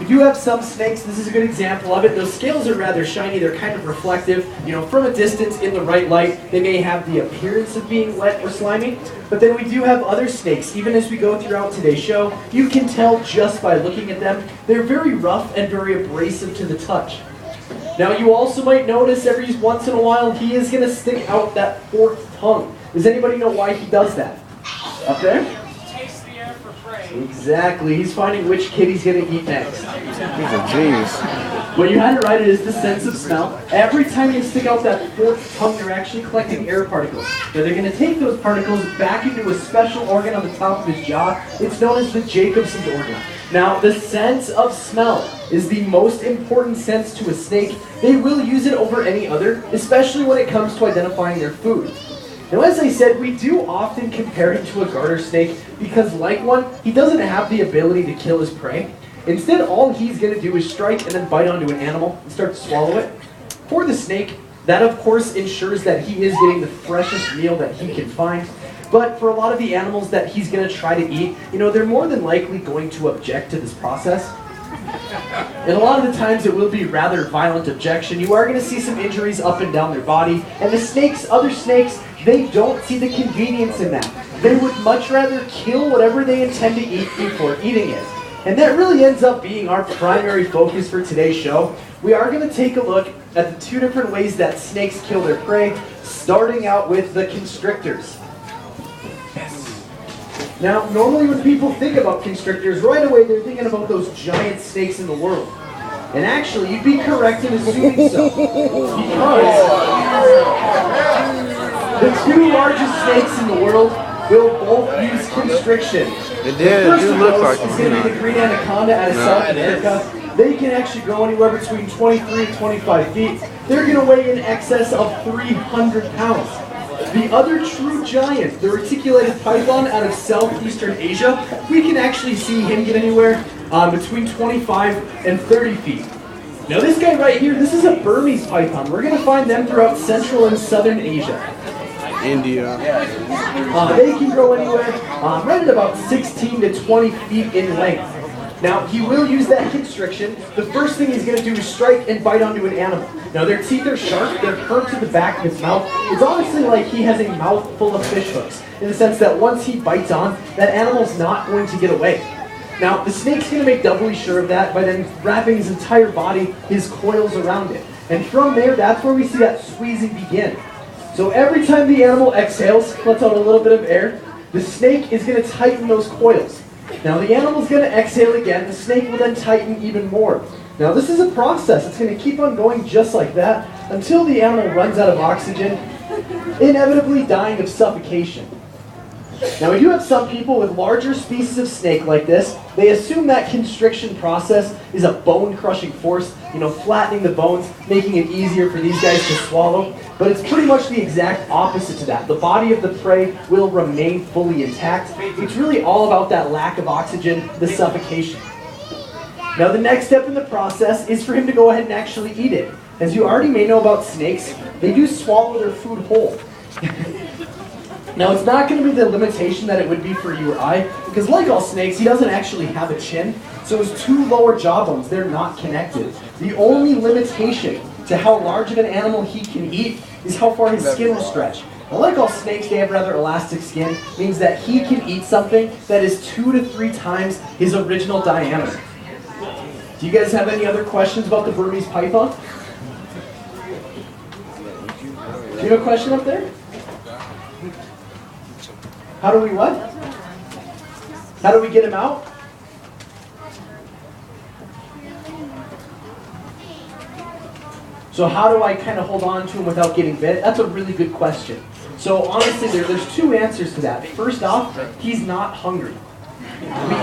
We do have some snakes, this is a good example of it. Those scales are rather shiny, they're kind of reflective. You know, from a distance in the right light, they may have the appearance of being wet or slimy. But then we do have other snakes. Even as we go throughout today's show, you can tell just by looking at them, they're very rough and very abrasive to the touch. Now you also might notice every once in a while he is going to stick out that forked tongue. Does anybody know why he does that? Up there? Taste the air for prey. Exactly. He's finding which kid he's going to eat next. He's a genius. When you had it right, it is the sense of smell. Every time you stick out that forked tongue, you're actually collecting air particles. Now they're going to take those particles back into a special organ on the top of his jaw. It's known as the Jacobson's organ. Now, the sense of smell is the most important sense to a snake. They will use it over any other, especially when it comes to identifying their food. Now, as I said, we do often compare him to a garter snake because, like one, he doesn't have the ability to kill his prey. Instead, all he's going to do is strike and then bite onto an animal and start to swallow it. For the snake, that of course ensures that he is getting the freshest meal that he can find. But for a lot of the animals that he's going to try to eat, you know, they're more than likely going to object to this process. And a lot of the times it will be rather violent objection. You are going to see some injuries up and down their body. And the snakes, other snakes, they don't see the convenience in that. They would much rather kill whatever they intend to eat before eating it. And that really ends up being our primary focus for today's show. We are going to take a look at the two different ways that snakes kill their prey, starting out with the constrictors. Now, normally when people think about constrictors, right away they're thinking about those giant snakes in the world. And actually, you'd be correct in assuming so. Because the two largest snakes in the world will both use constriction. It do look like it's going to be the green anaconda out of South America. They can actually grow anywhere between 23 and 25 feet. They're going to weigh in excess of 300 pounds. The other true giant, the reticulated python out of southeastern Asia, we can actually see him get anywhere between 25 and 30 feet. Now this guy right here, this is a Burmese python. We're going to find them throughout Central and Southern Asia. India. They can grow anywhere right at about 16 to 20 feet in length. Now, he will use that constriction. The first thing he's going to do is strike and bite onto an animal. Now, their teeth are sharp. They're curved to the back of his mouth. It's honestly like he has a mouth full of fish hooks, in the sense that once he bites on, that animal's not going to get away. Now, the snake's going to make doubly sure of that by then wrapping his entire body, his coils around it. And from there, that's where we see that squeezing begin. So every time the animal exhales, lets out a little bit of air, the snake is going to tighten those coils. Now the animal's going to exhale again, the snake will then tighten even more. Now this is a process, it's going to keep on going just like that until the animal runs out of oxygen, inevitably dying of suffocation. Now we do have some people with larger species of snake like this, they assume that constriction process is a bone-crushing force, you know, flattening the bones, making it easier for these guys to swallow. But it's pretty much the exact opposite to that. The body of the prey will remain fully intact. It's really all about that lack of oxygen, the suffocation. Now the next step in the process is for him to go ahead and actually eat it. As you already may know about snakes, they do swallow their food whole. Now it's not going to be the limitation that it would be for you or I, because like all snakes, he doesn't actually have a chin, so his two lower jawbones, they're not connected. The only limitation to how large of an animal he can eat is how far his skin will stretch. Now, like all snakes, they have rather elastic skin, means that he can eat something that is 2 to 3 times his original diameter. Do you guys have any other questions about the Burmese python? Do you have a question up there? How do we what? How do we get him out? So how do I kind of hold on to him without getting bit? That's a really good question. So honestly, there's 2 answers to that. First off, he's not hungry.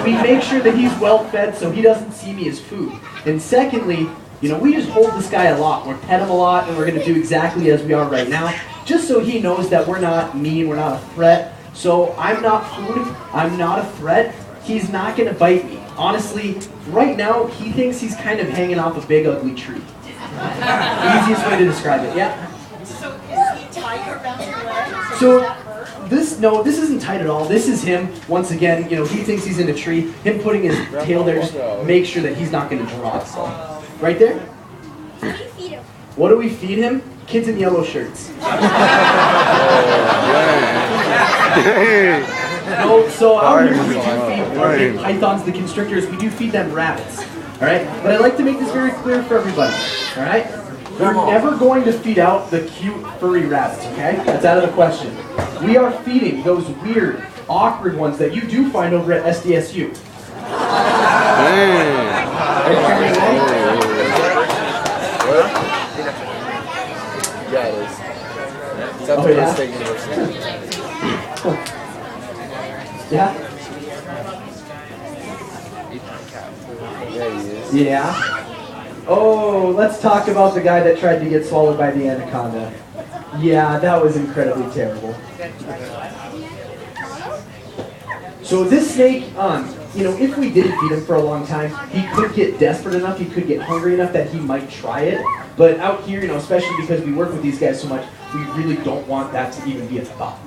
We make sure that he's well fed so he doesn't see me as food. And secondly, you know, we just hold this guy a lot. We're pet him a lot, and we're going to do exactly as we are right now, just so he knows that we're not mean, we're not a threat. So I'm not food, I'm not a threat, he's not going to bite me. Honestly, right now, he thinks he's kind of hanging off a big ugly tree. Easiest way to describe it, yeah? So is he tight around your legs? So No, this isn't tight at all. This is him, once again, you know, he thinks he's in a tree. Him putting his tail there just make sure that he's not going to drop. Right there? What do you feed him? What do we feed him? Kids in yellow shirts. No, so out here we do feed our big pythons, the constrictors, we do feed them rabbits. Alright? But I'd like to make this very clear for everybody. Alright? We're never going to feed out the cute furry rabbits, okay? That's out of the question. We are feeding those weird, awkward ones that you do find over at SDSU. Yeah, it is. South Dakota State University. Yeah? Yeah, he is. Yeah. Oh, let's talk about the guy that tried to get swallowed by the anaconda. Yeah, that was incredibly terrible. So this snake, you know, if we didn't feed him for a long time, he could get desperate enough, he could get hungry enough that he might try it. But out here, you know, especially because we work with these guys so much, we really don't want that to even be a thought.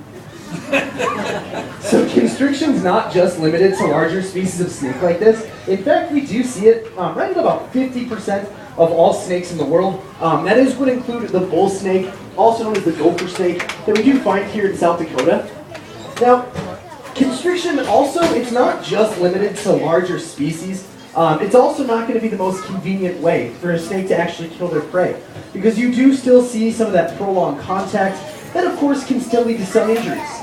So constriction's not just limited to larger species of snake like this. In fact, we do see it right at about 50% of all snakes in the world. That is would include the bull snake, also known as the gopher snake, that we do find here in South Dakota. Now, constriction also, it's not just limited to larger species. It's also not going to be the most convenient way for a snake to actually kill their prey, because you do still see some of that prolonged contact that of course can still lead to some injuries.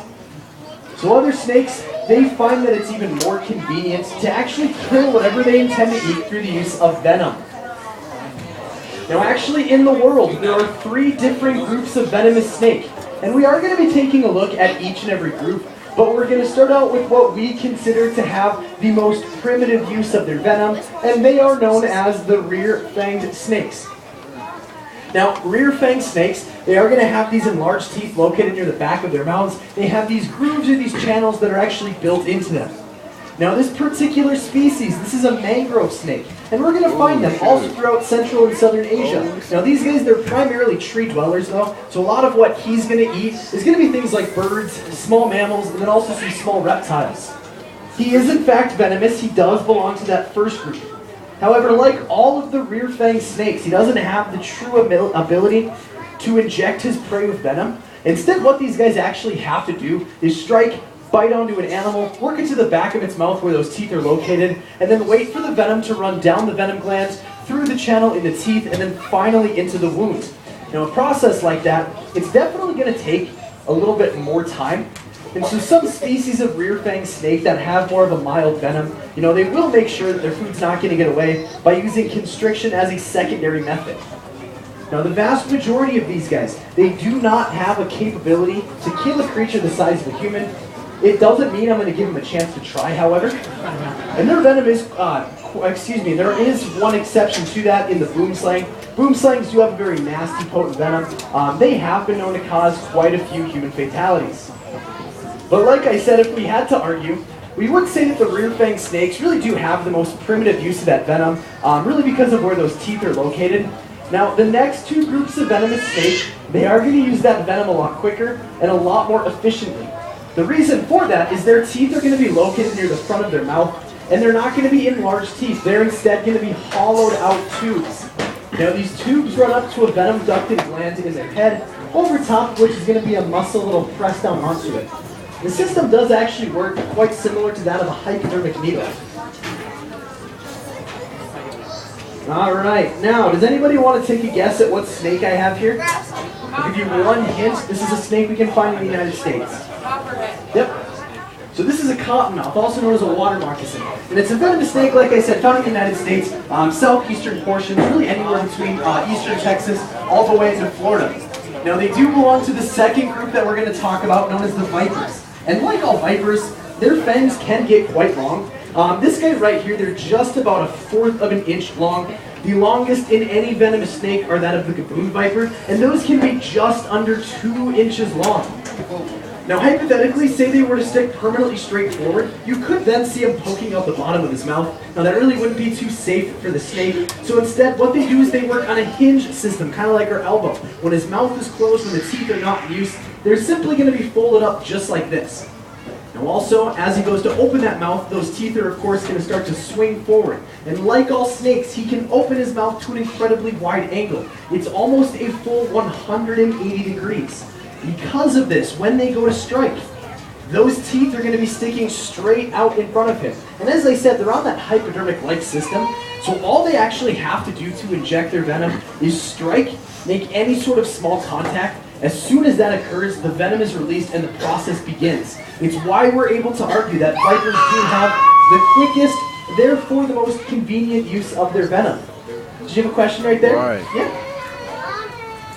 So other snakes, they find that it's even more convenient to actually kill whatever they intend to eat through the use of venom. Now actually in the world, there are 3 different groups of venomous snake, and we are going to be taking a look at each and every group. But we're going to start out with what we consider to have the most primitive use of their venom, and they are known as the rear-fanged snakes. Now, rear-fanged snakes, they are going to have these enlarged teeth located near the back of their mouths. They have these grooves or these channels that are actually built into them. Now, this particular species, this is a mangrove snake, and we're going to find them also throughout Central and Southern Asia. Now, these guys, they're primarily tree dwellers, though, so a lot of what he's going to eat is going to be things like birds, small mammals, and then also some small reptiles. He is, in fact, venomous. He does belong to that first group. However, like all of the rear-fanged snakes, he doesn't have the true ability to inject his prey with venom. Instead, what these guys actually have to do is strike, bite onto an animal, work into the back of its mouth where those teeth are located, and then wait for the venom to run down the venom glands, through the channel in the teeth, and then finally into the wound. Now, a process like that, it's definitely going to take a little bit more time. And so some species of rear-fanged snake that have more of a mild venom, you know, they will make sure that their food's not going to get away by using constriction as a secondary method. Now, the vast majority of these guys, they do not have a capability to kill a creature the size of a human. It doesn't mean I'm going to give them a chance to try, however. And their venom is, there is one exception to that in the boomslang. Boomslangs do have a very nasty, potent venom. They have been known to cause quite a few human fatalities. But like I said, if we had to argue, we would say that the rear-fanged snakes really do have the most primitive use of that venom, really because of where those teeth are located. Now, the next 2 groups of venomous snakes, they are going to use that venom a lot quicker and a lot more efficiently. The reason for that is their teeth are going to be located near the front of their mouth, and they're not going to be enlarged teeth. They're instead going to be hollowed out tubes. Now, these tubes run up to a venom-ducted gland in their head, over top of which is going to be a muscle that'll press down onto it. The system does actually work quite similar to that of a hypodermic needle. Alright, now, does anybody want to take a guess at what snake I have here? I'll give you one hint. This is a snake we can find in the United States. Yep. So this is a cottonmouth, also known as a water moccasin. And it's a venomous snake, like I said, found in the United States, southeastern portions, really anywhere between eastern Texas all the way into Florida. Now, they do belong to the second group that we're going to talk about, known as the vipers. And like all vipers, their fangs can get quite long. This guy right here, they're just about 1/4 of an inch long. The longest in any venomous snake are that of the gaboon viper, and those can be just under 2 inches long. Now, hypothetically, say they were to stick permanently straight forward, you could then see him poking out the bottom of his mouth. Now, that really wouldn't be too safe for the snake, so instead, what they do is they work on a hinge system, kind of like our elbow. When his mouth is closed, when the teeth are not in use, they're simply going to be folded up just like this. Now also, as he goes to open that mouth, those teeth are of course going to start to swing forward. And like all snakes, he can open his mouth to an incredibly wide angle. It's almost a full 180 degrees. Because of this, when they go to strike, those teeth are going to be sticking straight out in front of him. And as I said, they're on that hypodermic-like system, so all they actually have to do to inject their venom is strike, make any sort of small contact. As soon as that occurs, the venom is released and the process begins. It's why we're able to argue that vipers do have the quickest, therefore the most convenient use of their venom. Did you have a question right there? Right. Yeah.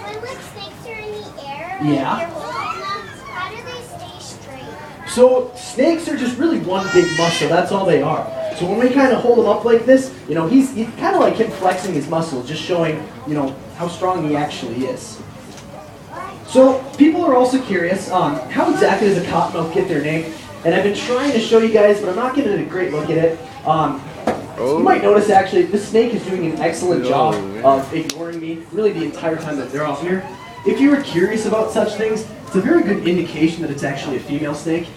When like snakes are in the air, Yeah. you're holding them, how do they stay straight? So snakes are just really one big muscle, that's all they are. So when we kind of hold him up like this, you know, he's kind of like him flexing his muscle, just showing, you know, how strong he actually is. So people are also curious, how exactly does a cottonmouth get their name? And I've been trying to show you guys, but I'm not getting a great look at it. You might notice actually, this snake is doing an excellent job of ignoring me, really the entire time that they're out here. If you were curious about such things, it's a very good indication that it's actually a female snake.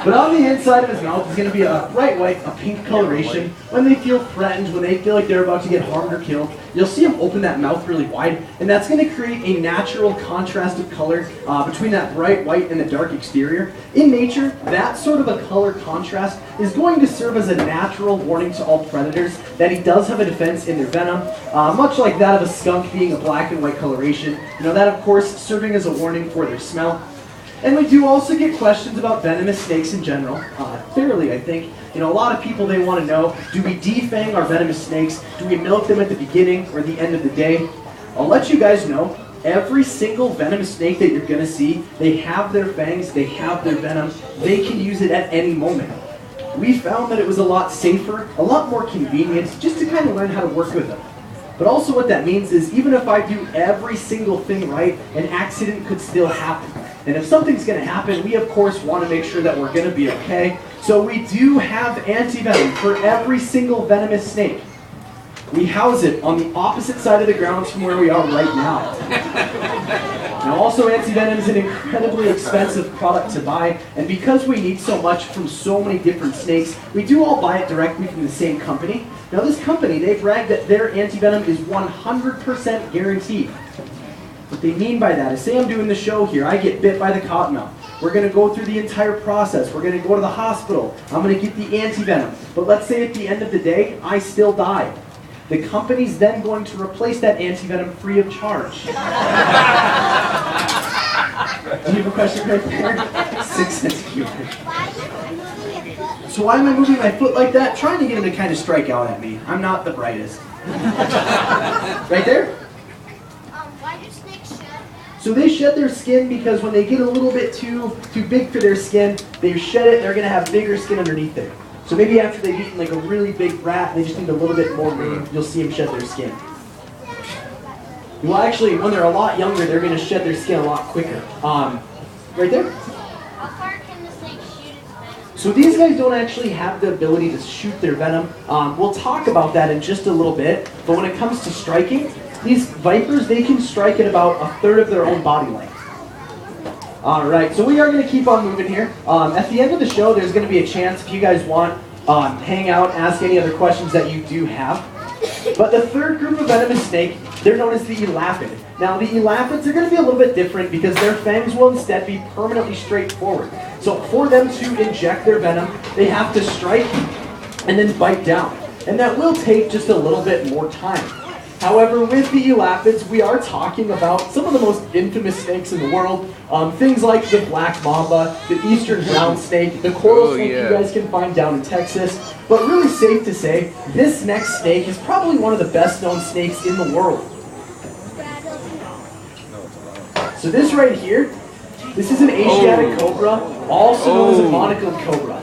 But on the inside of his mouth is going to be a bright white, a pink coloration. When they feel threatened, when they feel like they're about to get harmed or killed, you'll see him open that mouth really wide, and that's going to create a natural contrasted color between that bright white and the dark exterior. In nature, that sort of a color contrast is going to serve as a natural warning to all predators that he does have a defense in their venom, much like that of a skunk being a black and white coloration. You know, that of course serving as a warning for their smell. And we do also get questions about venomous snakes in general, fairly I think. You know, a lot of people, they want to know, do we defang our venomous snakes? Do we milk them at the beginning or the end of the day? I'll let you guys know, every single venomous snake that you're going to see, they have their fangs, they have their venom, they can use it at any moment. We found that it was a lot safer, a lot more convenient, just to kind of learn how to work with them. But also what that means is even if I do every single thing right, an accident could still happen. And if something's going to happen, we of course want to make sure that we're going to be okay. So we do have anti-venom for every single venomous snake. We house it on the opposite side of the grounds from where we are right now. Now also, anti-venom is an incredibly expensive product to buy, and because we need so much from so many different snakes, we do all buy it directly from the same company. Now this company, they brag that their anti-venom is 100% guaranteed. What they mean by that is, say I'm doing the show here, I get bit by the cottonmouth. We're going to go through the entire process. We're going to go to the hospital. I'm going to get the anti-venom. But let's say at the end of the day, I still die. The company's then going to replace that anti-venom free of charge. Do you have a question right there? 6 cents cubic. So why am I moving my foot like that? Trying to get him to kind of strike out at me. I'm not the brightest. Right there? Why do snakes shed? So they shed their skin because when they get a little bit too big for their skin, they shed it, they're going to have bigger skin underneath there. So maybe after they've eaten like a really big rat, they just need a little bit more room, you'll see them shed their skin. Well actually, when they're a lot younger, they're going to shed their skin a lot quicker. Right there? How far can the snake shoot its venom? So these guys don't actually have the ability to shoot their venom. We'll talk about that in just a little bit, but when it comes to striking, these vipers, they can strike at about 1/3 of their own body length. Alright, so we are going to keep on moving here. At the end of the show, there's going to be a chance, if you guys want, hang out, ask any other questions that you do have. But the third group of venomous snake, they're known as the elapid. Now the elapids are going to be a little bit different because their fangs will instead be permanently straight forward. So for them to inject their venom, they have to strike and then bite down. And that will take just a little bit more time. However, with the elapids, we are talking about some of the most infamous snakes in the world. Things like the black mamba, the eastern brown snake, the coral snake you guys can find down in Texas. But really safe to say, this next snake is probably one of the best known snakes in the world. So this right here, this is an Asiatic cobra, also known as a monocled cobra.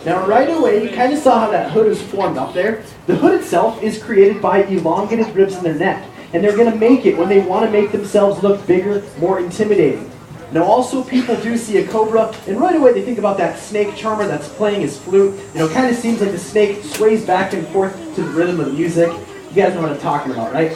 Now right away, you kind of saw how that hood is formed up there. The hood itself is created by elongated ribs in their neck. And they're going to make it when they want to make themselves look bigger, more intimidating. Now also people do see a cobra, and right away they think about that snake charmer that's playing his flute. You know, it kind of seems like the snake sways back and forth to the rhythm of the music. You guys know what I'm talking about, right?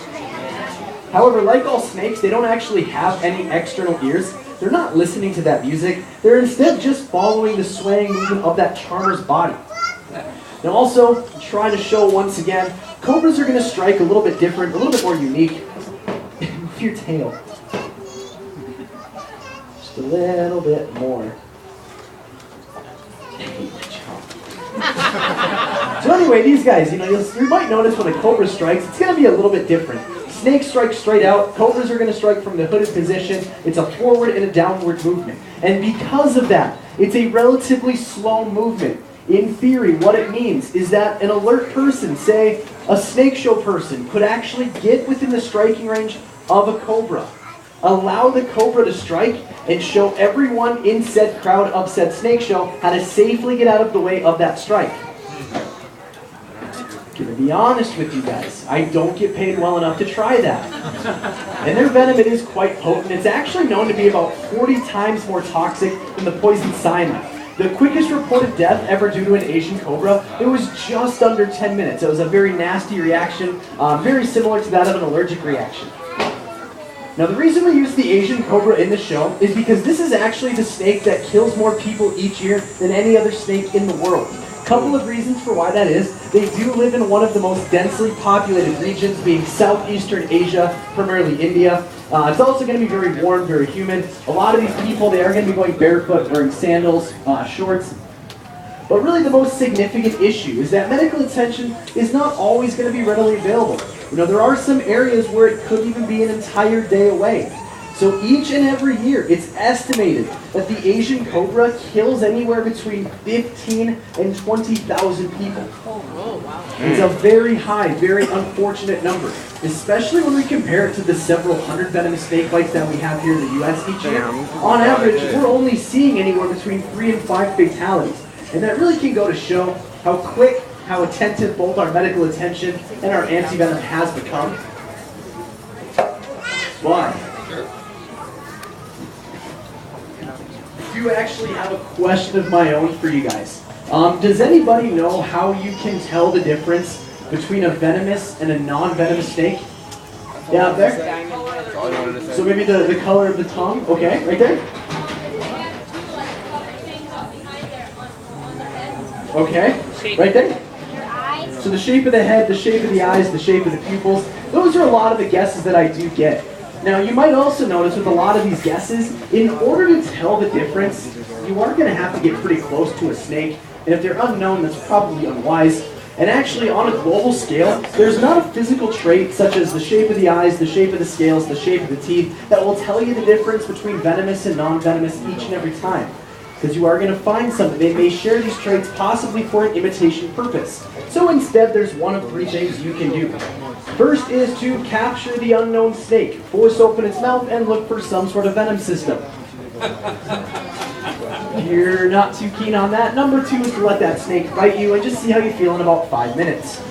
However, like all snakes, they don't actually have any external ears. They're not listening to that music. They're instead just following the swaying movement of that charmer's body. Now also, trying to show once again, cobras are going to strike a little bit different, a little bit more unique. Move your tail. Just a little bit more. So anyway, these guys, you might notice when a cobra strikes, it's going to be a little bit different. Snakes strike straight out. Cobras are going to strike from the hooded position. It's a forward and a downward movement. And because of that, it's a relatively slow movement. In theory, what it means is that an alert person, say a snake show person, could actually get within the striking range of a cobra, allow the cobra to strike, and show everyone in said crowd of said snake show how to safely get out of the way of that strike. I'm gonna be honest with you guys, I don't get paid well enough to try that. And their venom, it is quite potent. It's actually known to be about 40 times more toxic than the poison cyanide. The quickest reported death ever due to an Asian cobra, it was just under 10 minutes. It was a very nasty reaction, very similar to that of an allergic reaction. Now the reason we use the Asian cobra in the show is because this is actually the snake that kills more people each year than any other snake in the world. Couple of reasons for why that is. They do live in one of the most densely populated regions, being Southeastern Asia, primarily India. It's also going to be very warm, very humid. A lot of these people, they are going to be going barefoot, wearing sandals, shorts. But really the most significant issue is that medical attention is not always going to be readily available. There are some areas where it could even be an entire day away. So each and every year, it's estimated that the Asian cobra kills anywhere between 15 and 20,000 people. Oh, wow. It's a very high, very unfortunate number, especially when we compare it to the several hundred venomous snake bites that we have here in the U.S. each year. On average, we're only seeing anywhere between 3 and 5 fatalities. And that really can go to show how quick, how attentive both our medical attention and our anti-venom has become. Why? I do actually have a question of my own for you guys. Does anybody know how you can tell the difference between a venomous and a non-venomous snake? Yeah, up there? So maybe the color of the tongue? Okay, right there? Okay, right there? So the shape of the head, the shape of the eyes, the shape of the pupils, those are a lot of the guesses that I do get. Now you might also notice with a lot of these guesses, in order to tell the difference, you are going to have to get pretty close to a snake, and if they're unknown, that's probably unwise. And actually, on a global scale, there's not a physical trait such as the shape of the eyes, the shape of the scales, the shape of the teeth, that will tell you the difference between venomous and non-venomous each and every time. Because you are going to find something. They may share these traits possibly for an imitation purpose. So instead, there's one of 3 things you can do. First is to capture the unknown snake, force open its mouth, and look for some sort of venom system. If you're not too keen on that, number 2 is to let that snake bite you and just see how you feel in about 5 minutes.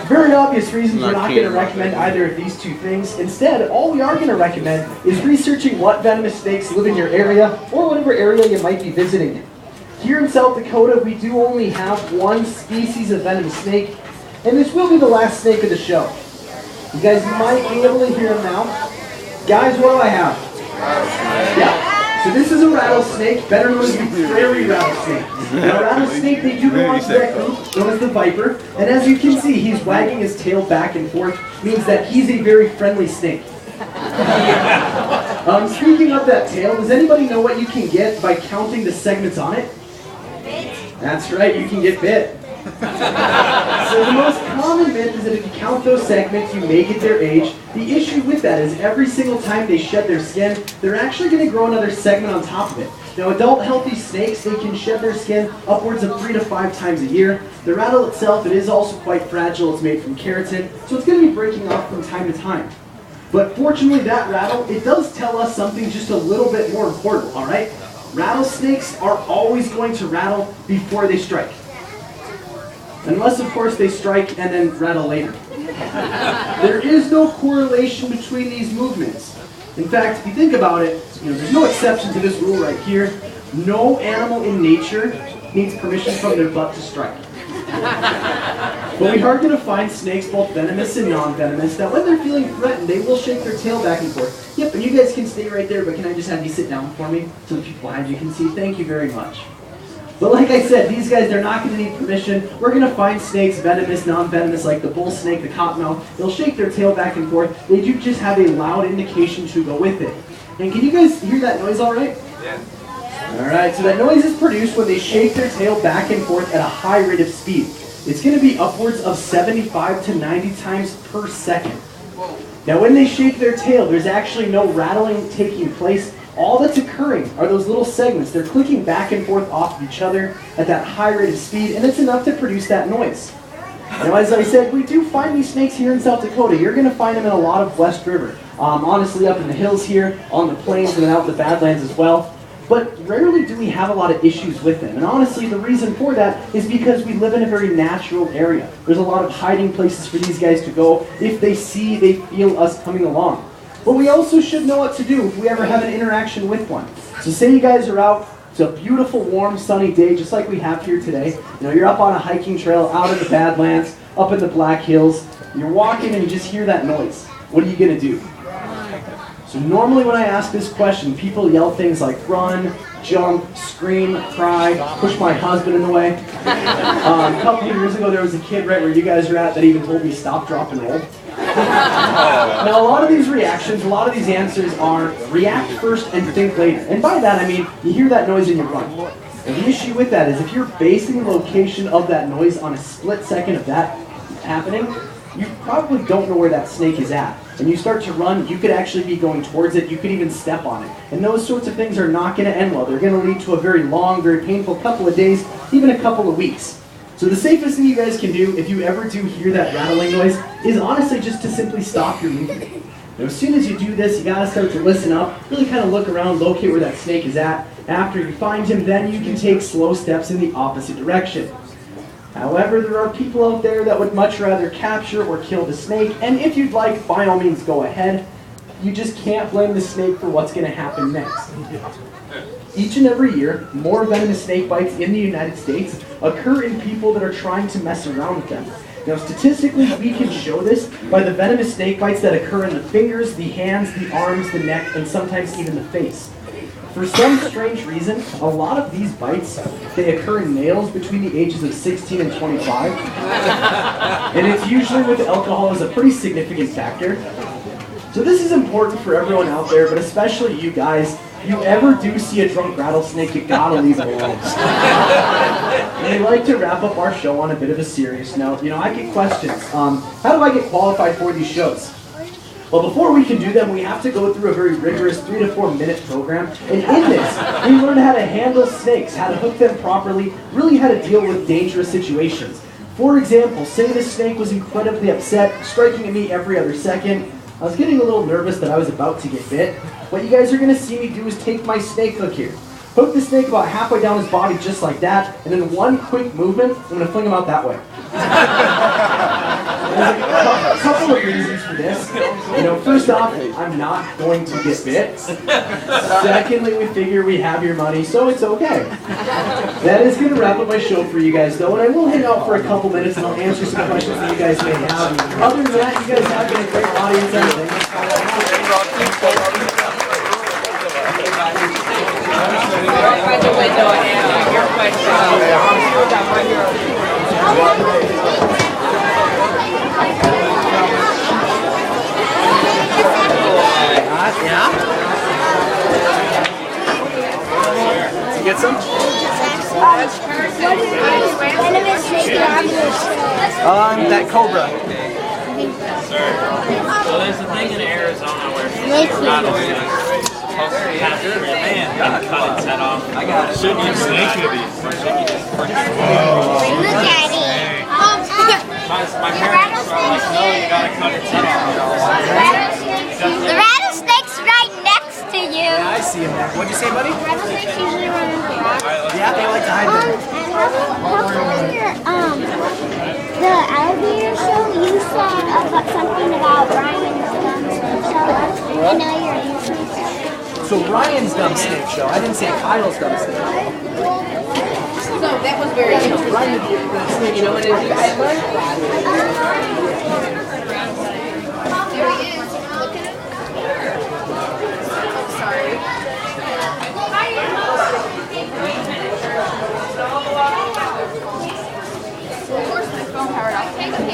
Very obvious reasons we're not going to recommend either of these 2 things. Instead, all we are going to recommend is researching what venomous snakes live in your area or whatever area you might be visiting. Here in South Dakota, we do only have 1 species of venomous snake, and this will be the last snake of the show. You guys might be able to hear him now. Guys, what do I have? Yeah. So this is a rattlesnake, better known as the prairie rattlesnake. Now, rattlesnake, they do belong to that group, known as the viper. And as you can see, he's wagging his tail back and forth, means that he's a very friendly snake. Speaking of that tail, does anybody know what you can get by counting the segments on it? That's right, you can get bit. So the most common myth is that if you count those segments, you may get their age. The issue with that is every single time they shed their skin, they're actually going to grow another segment on top of it. Now, adult healthy snakes, they can shed their skin upwards of 3 to 5 times a year. The rattle itself, it is also quite fragile. It's made from keratin, so it's going to be breaking off from time to time. But fortunately, that rattle, it does tell us something just a little bit more important, all right? Rattlesnakes are always going to rattle before they strike. Unless, of course, they strike and then rattle later. There is no correlation between these movements. In fact, if you think about it, there's no exception to this rule right here. No animal in nature needs permission from their butt to strike. But we are going to find snakes, both venomous and non-venomous, that when they're feeling threatened, they will shake their tail back and forth. Yep, and you guys can stay right there, but can I just have you sit down for me so the people behind you can see? Thank you very much. But like I said, these guys, they're not going to need permission. We're going to find snakes, venomous, non-venomous, like the bull snake, the cottonmouth. They'll shake their tail back and forth. They do just have a loud indication to go with it. And can you guys hear that noise all right? Yeah. All right, so that noise is produced when they shake their tail back and forth at a high rate of speed. It's going to be upwards of 75 to 90 times per second. Now when they shake their tail, there's actually no rattling taking place. All that's occurring are those little segments. They're clicking back and forth off of each other at that high rate of speed, and it's enough to produce that noise. Now, as I said, we do find these snakes here in South Dakota. You're going to find them in a lot of West River. Honestly, up in the hills here, on the plains, and then out in the Badlands as well. But rarely do we have a lot of issues with them. And honestly, the reason for that is because we live in a very natural area. There's a lot of hiding places for these guys to go. If they feel us coming along. But we also should know what to do if we ever have an interaction with one. So say you guys are out, it's a beautiful, warm, sunny day, just like we have here today. You know, you're up on a hiking trail, out in the Badlands, up in the Black Hills. You're walking and you just hear that noise. What are you going to do? So normally when I ask this question, people yell things like run, jump, scream, cry, push my husband in the way. A couple of years ago there was a kid right where you guys are at that even told me stop, drop, and roll. Now a lot of these reactions, a lot of these answers are react first and think later. And by that I mean you hear that noise and you run. And the issue with that is if you're basing the location of that noise on a split second of that happening, you probably don't know where that snake is at. And you start to run, you could actually be going towards it, you could even step on it. And those sorts of things are not going to end well. They're going to lead to a very long, very painful couple of days, even a couple of weeks. So the safest thing you guys can do if you ever do hear that rattling noise is honestly just to simply stop your movement. Now, as soon as you do this, you got to start to listen up, really kind of look around, locate where that snake is at. After you find him, then you can take slow steps in the opposite direction. However, there are people out there that would much rather capture or kill the snake, and if you'd like, by all means, go ahead. You just can't blame the snake for what's going to happen next. Each and every year, more venomous snake bites in the United States occur in people that are trying to mess around with them. Now, statistically, we can show this by the venomous snake bites that occur in the fingers, the hands, the arms, the neck, and sometimes even the face. For some strange reason, a lot of these bites, they occur in males between the ages of 16 and 25. And it's usually with alcohol as a pretty significant factor. So this is important for everyone out there, but especially you guys. If you ever do see a drunk rattlesnake, you gotta leave it alone. And I'd like to wrap up our show on a bit of a serious note. You know, I get questions. How do I get qualified for these shows? Well, before we can do them, we have to go through a very rigorous 3 to 4 minute program. And in this, we learn how to handle snakes, how to hook them properly, really how to deal with dangerous situations. For example, say this snake was incredibly upset, striking at me every other second. I was getting a little nervous that I was about to get bit. What you guys are going to see me do is take my snake hook here. Hook the snake about halfway down his body just like that, and then one quick movement, I'm going to fling him out that way. There's a couple of reasons for this. You know, first off, I'm not going to get bit. Secondly, we figure we have your money, so it's okay. That is going to wrap up my show for you guys, though, and I will hang out for a couple minutes and I'll answer some questions that you guys may have. Other than that, you guys have been a great audience. By the way, though, I answer your question. Yeah? Did you get some? That cobra. So there's a thing in Arizona where rattlesnakes supposed to capture a man and cut its head off. I got it. Shouldn't you snake it? Look at it. My parents were like, no, you gotta cut its head off. The rattlesnake's right next to you. Yeah, I see him there. What'd you say, buddy? Rattlesnakes usually run into rocks. Yeah, they like to hide there. How come in your, the alligator show, you said about something about Ryan's dumb snake show? I know you're a snake show. So Ryan's dumb snake show. I didn't say Kyle's dumb snake show. Well, So that was very interesting. You know, and I learned a lot. There he is. Look at him. I'm sorry. Of course, my phone powered off.